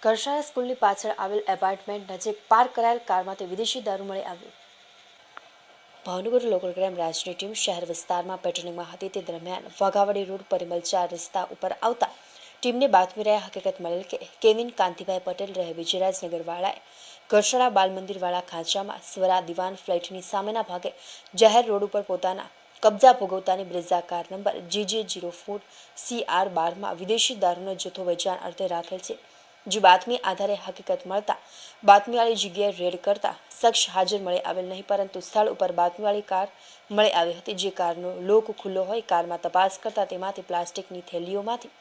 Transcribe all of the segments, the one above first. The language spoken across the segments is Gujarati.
કરશાળા સ્કૂલની પાછળ આવેલ એપાર્ટમેન્ટ નજીક પાર્ક કરાયેલ કારમાંથી વિદેશી દારૂ મળી આવ્યો. ભાવનગર લોકલ ક્રાઇમ બ્રાન્ચની ટીમ શહેર વિસ્તારમાં પેટ્રોલિંગમાં હતી તે દરમિયાન વાઘાવાડી રોડ પરિમલ 4 રસ્તા ઉપર આવતા ટીમને બાતમી રહ્યા હકીકત મળેલ કે કેવિન કાંતિભાઈ પટેલ રહે વિજયરાજનગરવાળાએ કરશાળા બાલ મંદિરવાળા ખાંચામાં સ્વરા દિવાન ફ્લેટની સામેના ભાગે જાહેર રોડ ઉપર પોતાના કબજા ભોગવતાની બ્રેઝા કાર નંબર GJ04 CR12માં વિદેશી દારૂનો જથ્થો વેચાણ અર્થે રાખેલ છે. જે બાતમી આધારે હકીકત મળતા બાતમીવાળી જગ્યાએ રેડ કરતા શખ્સ હાજર મળી આવેલ નહીં, પરંતુ સ્થળ ઉપર બાતમીવાળી કાર મળી આવી હતી. જે કારનો લોક ખુલ્લો હોય કારમાં તપાસ કરતા તેમાંથી પ્લાસ્ટિકની થેલીઓમાંથી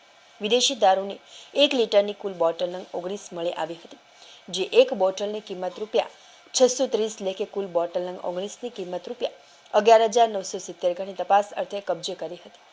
વિદેશી દારૂની 1 લીટરની કુલ બોટલ નંગ 19 મળી આવી હતી. જે એક બોટલની કિંમત ₹630 લેખે કુલ બોટલ નંગ 19ની કિંમત ₹11,970 ગણી તપાસ અર્થે કબજે કરી હતી.